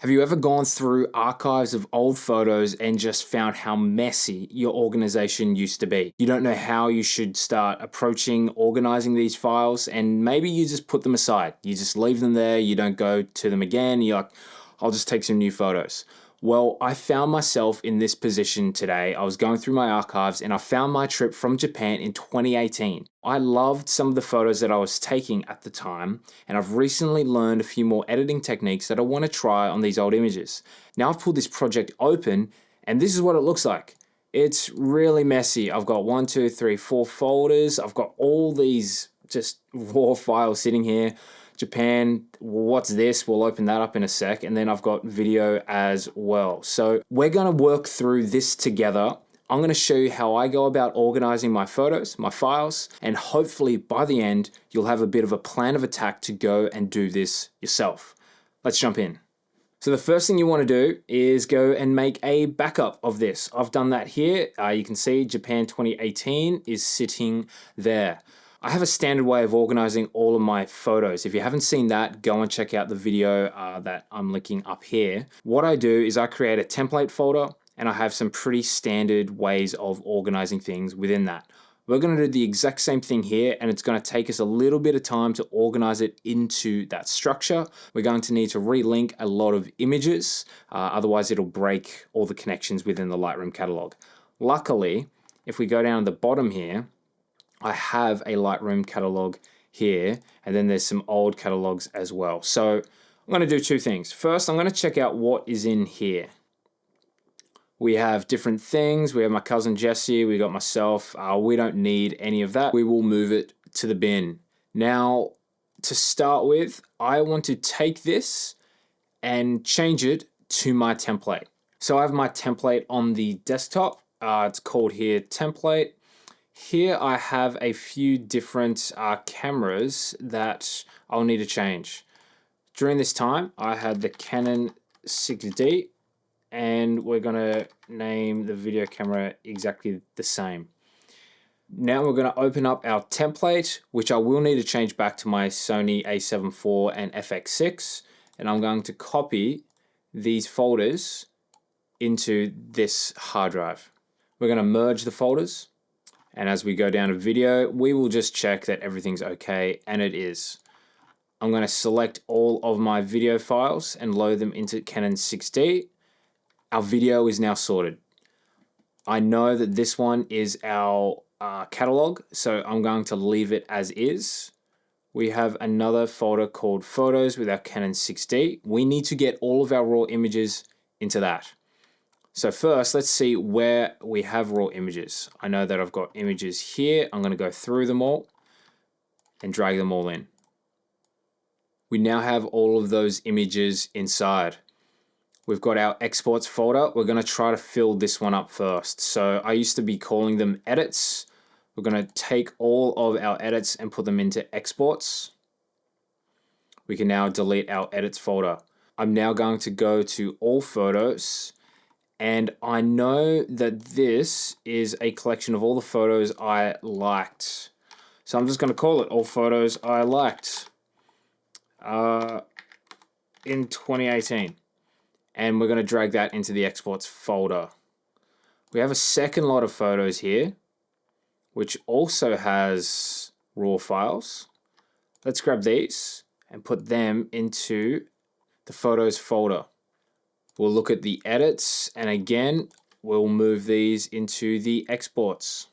Have you ever gone through archives of old photos and just found how messy your organization used to be? You don't know how you should start approaching organizing these files, and maybe you just put them aside. You just leave them there, you don't go to them again, you're like, I'll just take some new photos. Well, I found myself in this position today. I was going through my archives and I found my trip from Japan in 2018. I loved some of the photos that I was taking at the time, and I've recently learned a few more editing techniques that I want to try on these old images. Now I've pulled this project open and this is what it looks like. It's really messy. I've got 1, 2, 3, 4 folders. I've got all these just raw files sitting here. Japan, what's this? We'll open that up in a sec. And then I've got video as well. So we're going to work through this together. I'm going to show you how I go about organizing my photos, my files, and hopefully by the end, you'll have a bit of a plan of attack to go and do this yourself. Let's jump in. So the first thing you want to do is go and make a backup of this. I've done that here. You can see Japan 2018 is sitting there. I have a standard way of organizing all of my photos. If you haven't seen that, go and check out the video that I'm linking up here. What I do is I create a template folder and I have some pretty standard ways of organizing things within that. We're going to do the exact same thing here, and it's going to take us a little bit of time to organize it into that structure. We're going to need to relink a lot of images, otherwise it'll break all the connections within the Lightroom catalog. Luckily, if we go down to the bottom here, I have a Lightroom catalog here, and then there's some old catalogs as well. So I'm going to do two things. First, I'm going to check out what is in here. We have different things. We have my cousin Jesse. We got myself. We don't need any of that. We will move it to the bin. Now, to start with, I want to take this and change it to my template. So I have my template on the desktop. It's called here template. Here I have a few different cameras that I'll need to change. During this time, I had the Canon 6D, and we're going to name the video camera exactly the same. Now we're going to open up our template, which I will need to change back to my Sony a7 IV and FX6, and I'm going to copy these folders into this hard drive. We're going to merge the folders, and as we go down to video, we will just check that everything's okay, and it is. I'm going to select all of my video files and load them into Canon 6D. Our video is now sorted. I know that this one is our catalog, so I'm going to leave it as is. We have another folder called Photos with our Canon 6D. We need to get all of our raw images into that. So first, let's see where we have raw images. I know that I've got images here. I'm going to go through them all and drag them all in. We now have all of those images inside. We've got our exports folder. We're going to try to fill this one up first. So I used to be calling them edits. We're going to take all of our edits and put them into exports. We can now delete our edits folder. I'm now going to go to all photos, and I know that this is a collection of all the photos I liked. So I'm just going to call it all photos I liked in 2018. And we're going to drag that into the exports folder. We have a second lot of photos here, which also has raw files. Let's grab these and put them into the photos folder. We'll look at the edits, and again, we'll move these into the exports.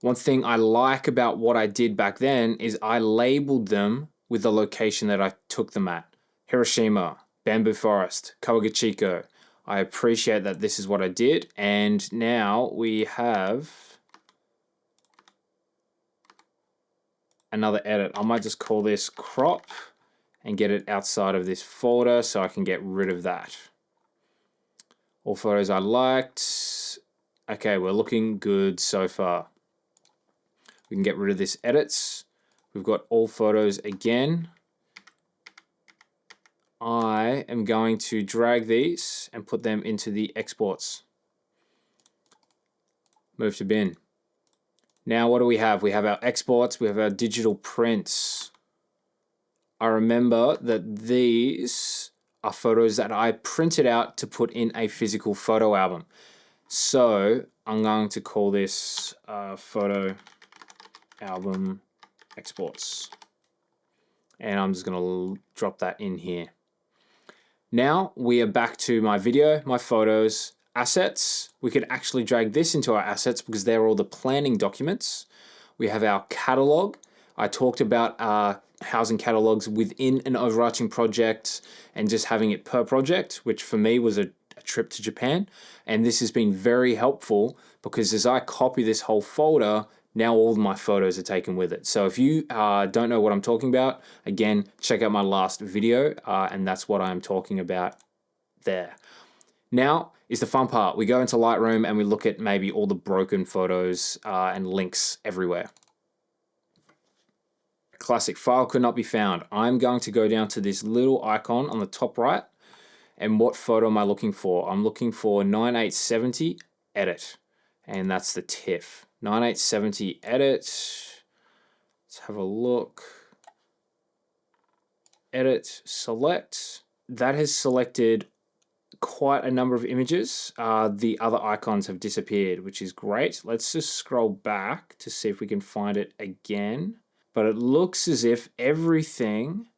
One thing I like about what I did back then is I labeled them with the location that I took them at. Hiroshima, Bamboo Forest, Kawagachiko. I appreciate that this is what I did, and now we have another edit. I might just call this crop and get it outside of this folder so I can get rid of that. All photos I liked. Okay, we're looking good so far. We can get rid of this edits. We've got all photos again. I am going to drag these and put them into the exports. Move to bin. Now what do we have? We have our exports, we have our digital prints. I remember that these are photos that I printed out to put in a physical photo album. So I'm going to call this photo album exports. And I'm just going to drop that in here. Now we are back to my video, my photos, assets. We could actually drag this into our assets because they're all the planning documents. We have our catalog. I talked about housing catalogs within an overarching project and just having it per project, which for me was a trip to Japan. And this has been very helpful because as I copy this whole folder, now all of my photos are taken with it. So if you don't know what I'm talking about, again, check out my last video and that's what I'm talking about there. Now is the fun part. We go into Lightroom and we look at maybe all the broken photos and links everywhere. Classic file could not be found. I'm going to go down to this little icon on the top right. And what photo am I looking for? I'm looking for 9870 edit. And that's the TIFF. 9870 edit. Let's have a look. Edit, select. That has selected quite a number of images. The other icons have disappeared, which is great. Let's just scroll back to see if we can find it again. But it looks as if everything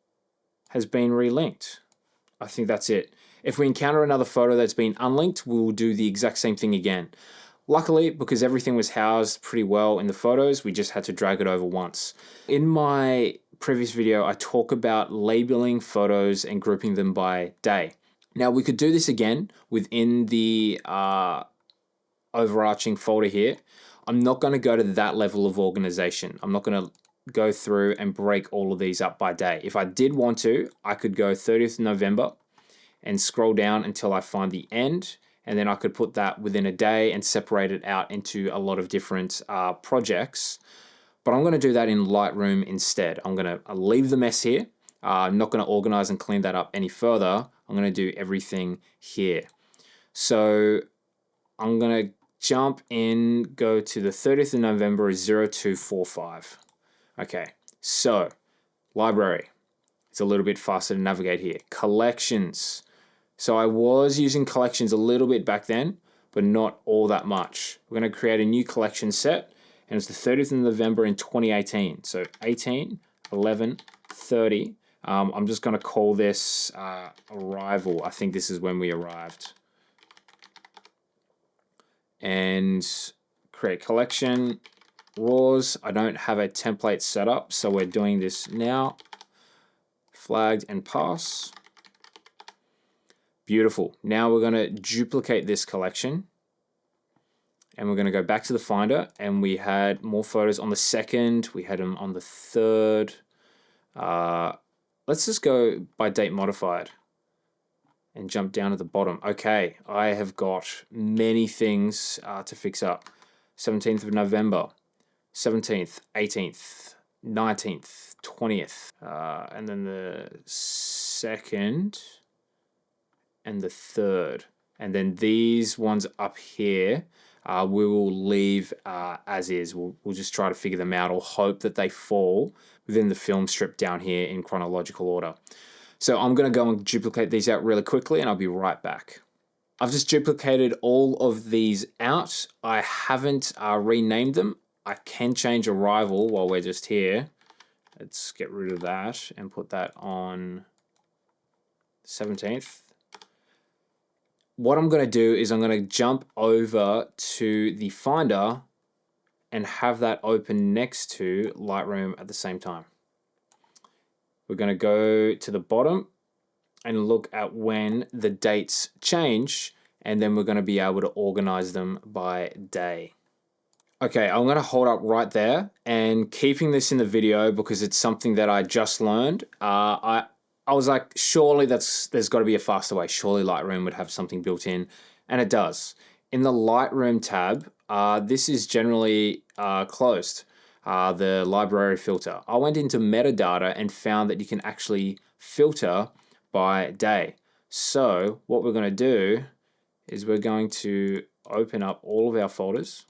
has been relinked. I think that's it. If we encounter another photo that's been unlinked, we'll do the exact same thing again. Luckily, because everything was housed pretty well in the photos, we just had to drag it over once. In my previous video, I talk about labeling photos and grouping them by day. Now we could do this again within the overarching folder here. I'm not going to go to that level of organization. I'm not going to go through and break all of these up by day. If I did want to, I could go 30th of November and scroll down until I find the end, and then I could put that within a day and separate it out into a lot of different projects. But I'm going to do that in Lightroom instead. I'm going to leave the mess here. I'm not going to organize and clean that up any further. I'm going to do everything here. So I'm going to jump in, go to the 30th of November is 0245. Okay, so library. It's a little bit faster to navigate here. Collections. So I was using collections a little bit back then, but not all that much. We're going to create a new collection set, and it's the 30th of November in 2018. So 18, 11, 30. I'm just going to call this arrival. I think this is when we arrived. And create collection. RAWs. I don't have a template set up, so we're doing this now. Flagged and pass. Beautiful. Now we're going to duplicate this collection. And we're going to go back to the Finder, and we had more photos on the 2nd. We had them on the 3rd. Let's just go by date modified and jump down to the bottom. Okay, I have got many things to fix up. 17th of November, 17th, 18th, 19th, 20th, and then the 2nd and the 3rd. And then these ones up here, we will leave as is. We'll just try to figure them out or hope that they fall within the film strip down here in chronological order. So I'm going to go and duplicate these out really quickly, and I'll be right back. I've just duplicated all of these out. I haven't renamed them. I can change arrival while we're just here. Let's get rid of that and put that on 17th. What I'm going to do is I'm going to jump over to the Finder and have that open next to Lightroom at the same time. We're going to go to the bottom and look at when the dates change, and then we're going to be able to organize them by day. Okay, I'm going to hold up right there, and keeping this in the video because it's something that I just learned. I was like, surely there's got to be a faster way. Surely Lightroom would have something built in, and it does. In the Lightroom tab, this is generally closed, the library filter. I went into metadata and found that you can actually filter by day. So what we're going to do is we're going to open up all of our folders.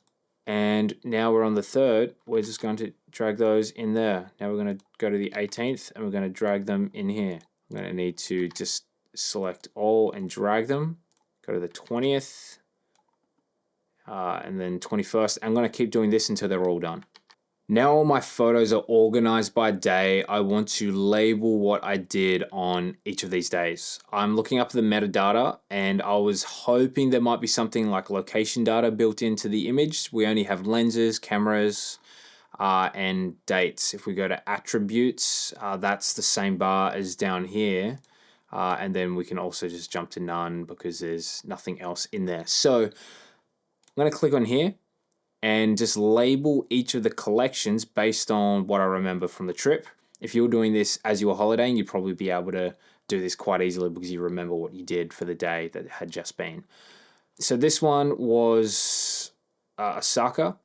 And now we're on the 3rd, we're just going to drag those in there. Now we're going to go to the 18th and we're going to drag them in here. I'm going to need to just select all and drag them. Go to the 20th and then 21st. I'm going to keep doing this until they're all done. Now all my photos are organized by day. I want to label what I did on each of these days. I'm looking up the metadata and I was hoping there might be something like location data built into the image. We only have lenses, cameras, and dates. If we go to attributes, that's the same bar as down here. And then we can also just jump to none because there's nothing else in there. So I'm going to click on here and just label each of the collections based on what I remember from the trip. If you were doing this as you were holidaying, you'd probably be able to do this quite easily because you remember what you did for the day that had just been. So this one was Osaka.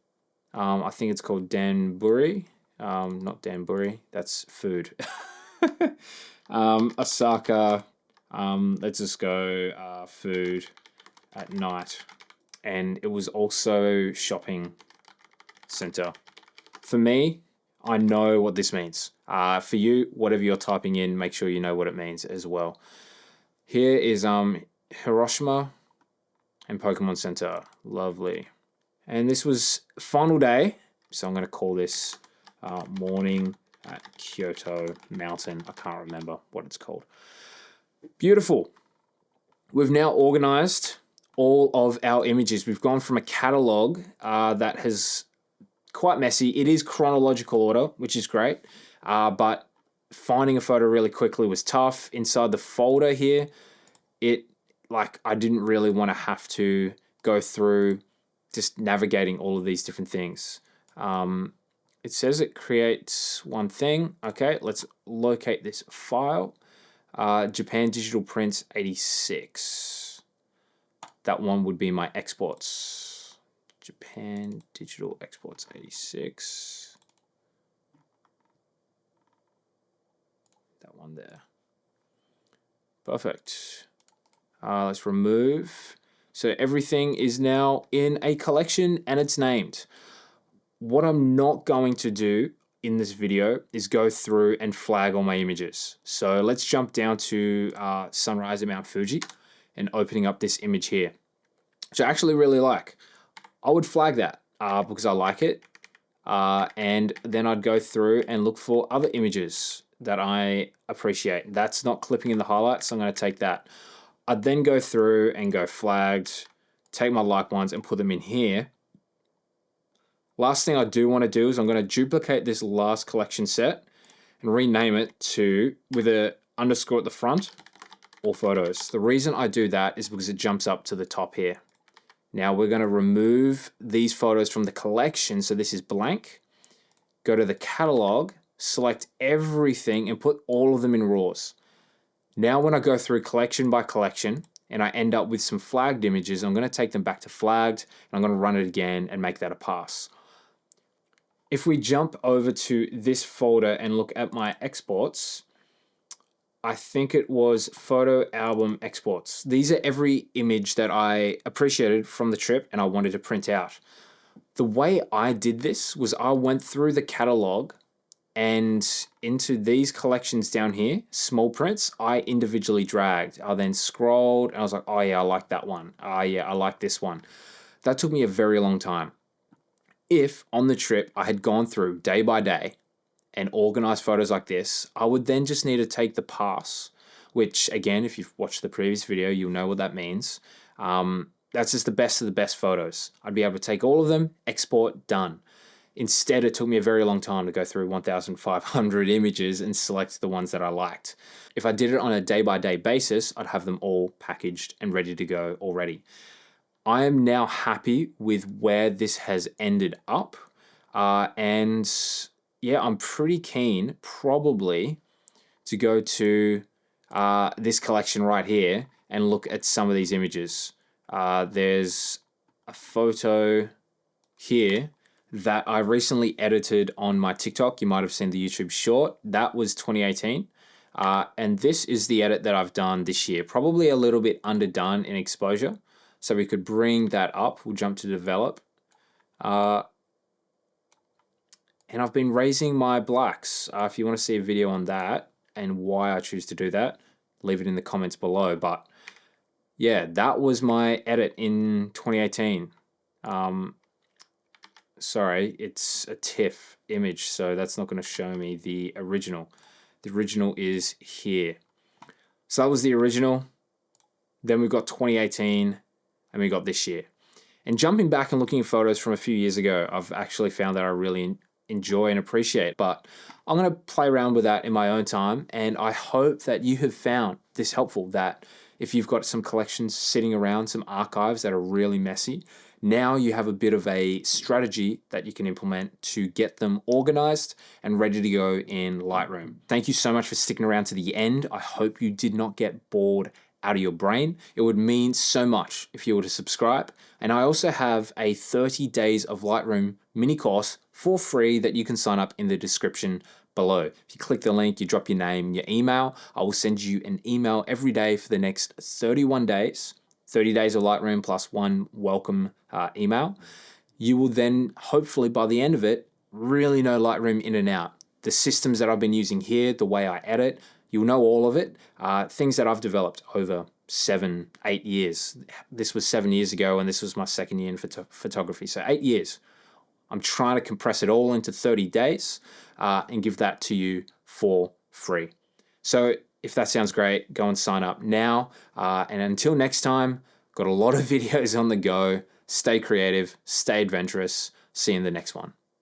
I think it's called Danburi. Not Danburi, that's food. Osaka, let's just go food at night. And it was also shopping center. For me, I know what this means. For you, whatever you're typing in, make sure you know what it means as well. Here is Hiroshima and Pokemon Center. Lovely. And this was final day. So I'm going to call this morning at Kyoto Mountain. I can't remember what it's called. Beautiful. We've now organized all of our images. We've gone from a catalog that has quite messy. It is chronological order, which is great, but finding a photo really quickly was tough. Inside the folder here, I didn't really want to have to go through just navigating all of these different things. It says it creates one thing. Okay, let's locate this file. Japan Digital Prints 86. That one would be my exports. Japan Digital Exports 86. That one there. Perfect. Let's remove. So everything is now in a collection and it's named. What I'm not going to do in this video is go through and flag all my images. So let's jump down to sunrise at Mount Fuji and opening up this image here, which I actually really like. I would flag that because I like it. And then I'd go through and look for other images that I appreciate. That's not clipping in the highlights, so I'm going to take that. I'd then go through and go flagged, take my like ones and put them in here. Last thing I do want to do is I'm going to duplicate this last collection set and rename it to, with a underscore at the front, all photos. The reason I do that is because it jumps up to the top here. Now we're going to remove these photos from the collection. So this is blank. Go to the catalog, select everything and put all of them in raws. Now when I go through collection by collection and I end up with some flagged images, I'm going to take them back to flagged and I'm going to run it again and make that a pass. If we jump over to this folder and look at my exports, I think it was photo album exports. These are every image that I appreciated from the trip and I wanted to print out. The way I did this was I went through the catalog and into these collections down here, small prints, I individually dragged. I then scrolled and I was like, oh yeah, I like that one. Oh yeah, I like this one. That took me a very long time. If on the trip I had gone through day by day and organized photos like this, I would then just need to take the pass, which again, if you've watched the previous video, you'll know what that means. That's just the best of the best photos. I'd be able to take all of them, export, done. Instead, it took me a very long time to go through 1,500 images and select the ones that I liked. If I did it on a day-by-day basis, I'd have them all packaged and ready to go already. I am now happy with where this has ended up. And yeah, I'm pretty keen probably to go to this collection right here and look at some of these images. There's a photo here that I recently edited on my TikTok. You might have seen the YouTube short. That was 2018. And this is the edit that I've done this year. Probably a little bit underdone in exposure. So we could bring that up. We'll jump to develop. And I've been raising my blacks. If you want to see a video on that and why I choose to do that, leave it in the comments below. But yeah, that was my edit in 2018. Sorry, it's a TIFF image, so that's not going to show me the original. The original is here. So that was the original. Then we've got 2018, and we got this year. And jumping back and looking at photos from a few years ago, I've actually found that I really enjoy and appreciate. But I'm going to play around with that in my own time, and I hope that you have found this helpful, that if you've got some collections sitting around, some archives that are really messy, now you have a bit of a strategy that you can implement to get them organized and ready to go in Lightroom. Thank you so much for sticking around to the end. I hope you did not get bored out of your brain. It would mean so much if you were to subscribe. And I also have a 30 days of Lightroom mini course for free that you can sign up in the description below. If you click the link, you drop your name, your email, I will send you an email every day for the next 31 days, 30 days of Lightroom plus one welcome email. You will then, hopefully by the end of it, really know Lightroom in and out. The systems that I've been using here, the way I edit, you'll know all of it. Things that I've developed over 7, 8 years. This was 7 years ago, and this was my second year in photography. So 8 years. I'm trying to compress it all into 30 days and give that to you for free. So if that sounds great, go and sign up now. And until next time, got a lot of videos on the go. Stay creative, stay adventurous. See you in the next one.